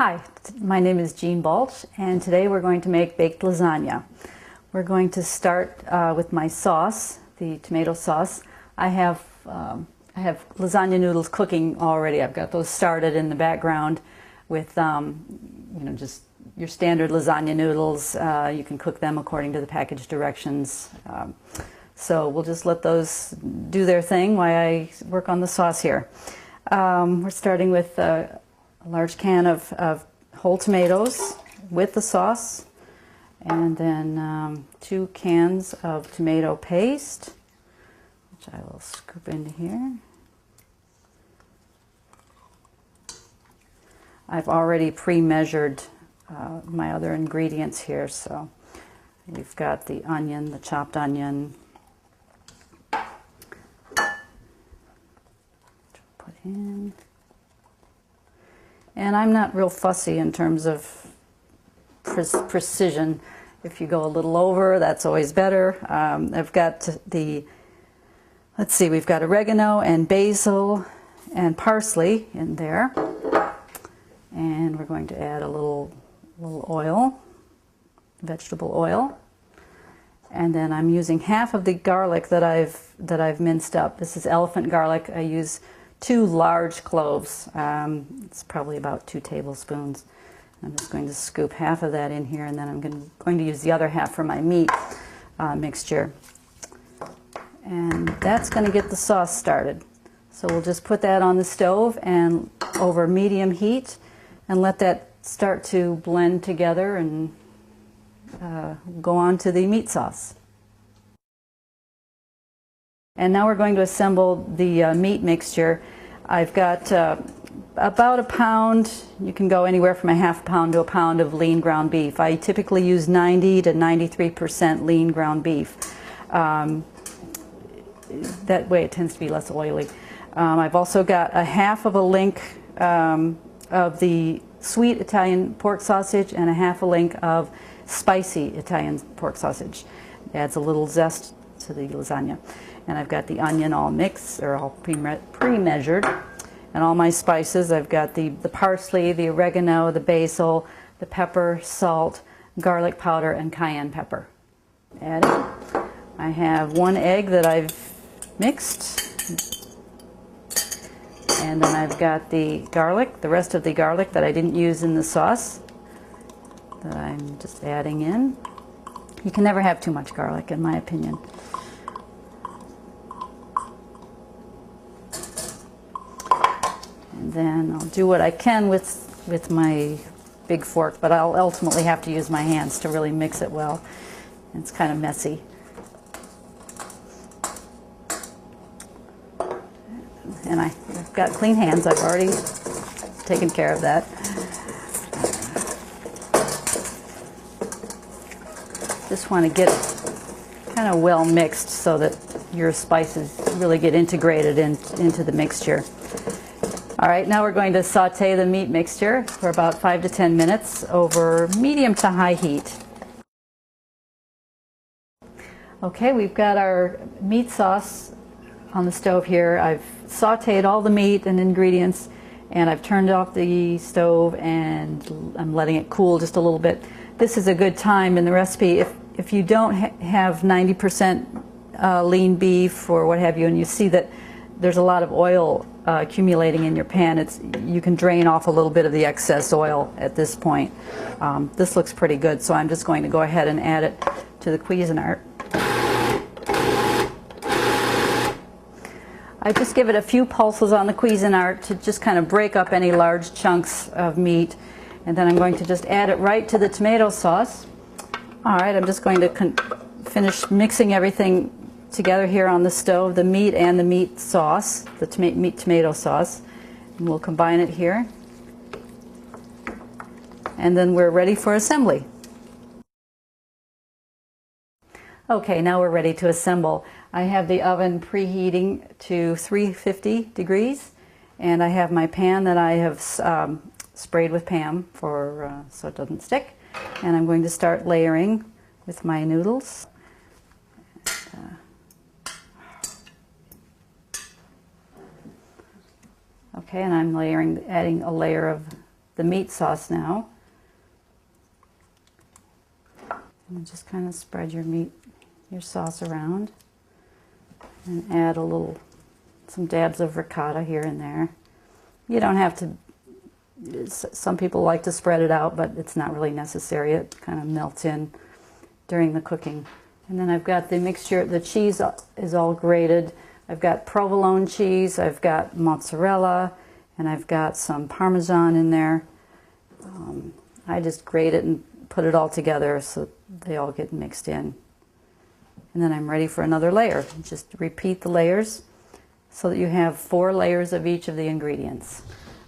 Hi, my name is Jean Balch, and today we're going to make baked lasagna. We're going to start with my sauce, the tomato sauce. I have lasagna noodles cooking already. I've got those started in the background with just your standard lasagna noodles. You can cook them according to the package directions. So we'll just let those do their thing while I work on the sauce here. We're starting with a large can of whole tomatoes with the sauce, and then 2 cans of tomato paste, which I will scoop into here. I've already pre-measured my other ingredients here, so we've got the onion, the chopped onion. Put in. And I'm not real fussy in terms of precision. If you go a little over, that's always better. I've got we've got oregano and basil and parsley in there. And we're going to add a little oil, vegetable oil. And then I'm using half of the garlic that I've minced up. This is elephant garlic. I use 2 large cloves. It's probably about 2 tablespoons. I'm just going to scoop half of that in here, and then I'm going to use the other half for my meat mixture. And that's going to get the sauce started. So we'll just put that on the stove and over medium heat and let that start to blend together and go on to the meat sauce. And now we're going to assemble the meat mixture. I've got about a pound, you can go anywhere from a half pound to a pound of lean ground beef. I typically use 90 to 93% lean ground beef. That way it tends to be less oily. I've also got a half of a link of the sweet Italian pork sausage and a half a link of spicy Italian pork sausage. It adds a little zest to the lasagna. And I've got the onion all mixed, or all pre-measured. And all my spices, I've got the parsley, the oregano, the basil, the pepper, salt, garlic powder, and cayenne pepper. Add it. I have 1 egg that I've mixed. And then I've got the garlic, the rest of the garlic that I didn't use in the sauce, that I'm just adding in. You can never have too much garlic, in my opinion. And then I'll do what I can with my big fork, but I'll ultimately have to use my hands to really mix it well. It's kind of messy. And I've got clean hands. I've already taken care of that. Just want to get it kind of well mixed so that your spices really get integrated into the mixture. All right, now we're going to saute the meat mixture for about 5 to 10 minutes over medium to high heat. Okay, we've got our meat sauce on the stove here. I've sauteed all the meat and ingredients, and I've turned off the stove and I'm letting it cool just a little bit. This is a good time in the recipe if you don't have 90% lean beef or what have you, and you see that there's a lot of oil accumulating in your pan, you can drain off a little bit of the excess oil at this point. This looks pretty good, so I'm just going to go ahead and add it to the Cuisinart. I just give it a few pulses on the Cuisinart to just kind of break up any large chunks of meat, and then I'm going to just add it right to the tomato sauce. All right, I'm just going to finish mixing everything together here on the stove, the meat and the meat sauce, the meat tomato sauce, and we'll combine it here. And then we're ready for assembly. Okay, now we're ready to assemble. I have the oven preheating to 350 degrees, and I have my pan that I have sprayed with Pam so it doesn't stick. And I'm going to start layering with my noodles. Okay, and I'm adding a layer of the meat sauce now. And just kind of spread your sauce around, and add some dabs of ricotta here and there. You don't have to. Some people like to spread it out, but it's not really necessary. It kind of melts in during the cooking. And then I've got the mixture. The cheese is all grated. I've got provolone cheese, I've got mozzarella, and I've got some Parmesan in there. I just grate it and put it all together so they all get mixed in. And then I'm ready for another layer. Just repeat the layers so that you have 4 layers of each of the ingredients.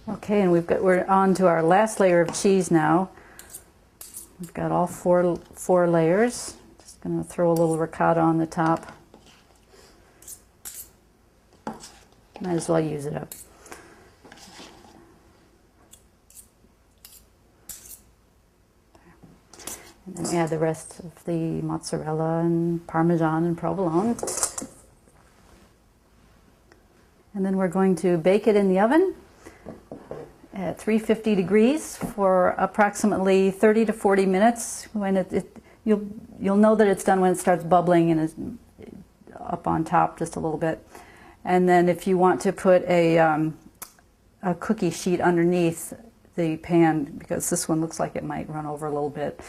Okay, and we're on to our last layer of cheese now. We've got all four layers. Just going to throw a little ricotta on the top. Might as well use it up. And then add the rest of the mozzarella and Parmesan and provolone. And then we're going to bake it in the oven at 350 degrees for approximately 30 to 40 minutes. When you'll know that it's done when it starts bubbling and is up on top just a little bit. And then if you want to put a cookie sheet underneath the pan, because this one looks like it might run over a little bit,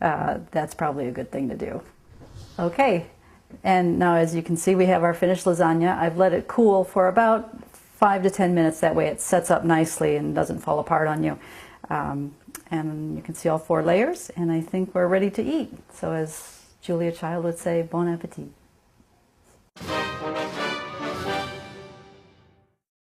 that's probably a good thing to do. Okay, and now as you can see, we have our finished lasagna. I've let it cool for about 5 to 10 minutes. That way it sets up nicely and doesn't fall apart on you. And you can see all 4 layers, and I think we're ready to eat. So as Julia Child would say, bon appetit.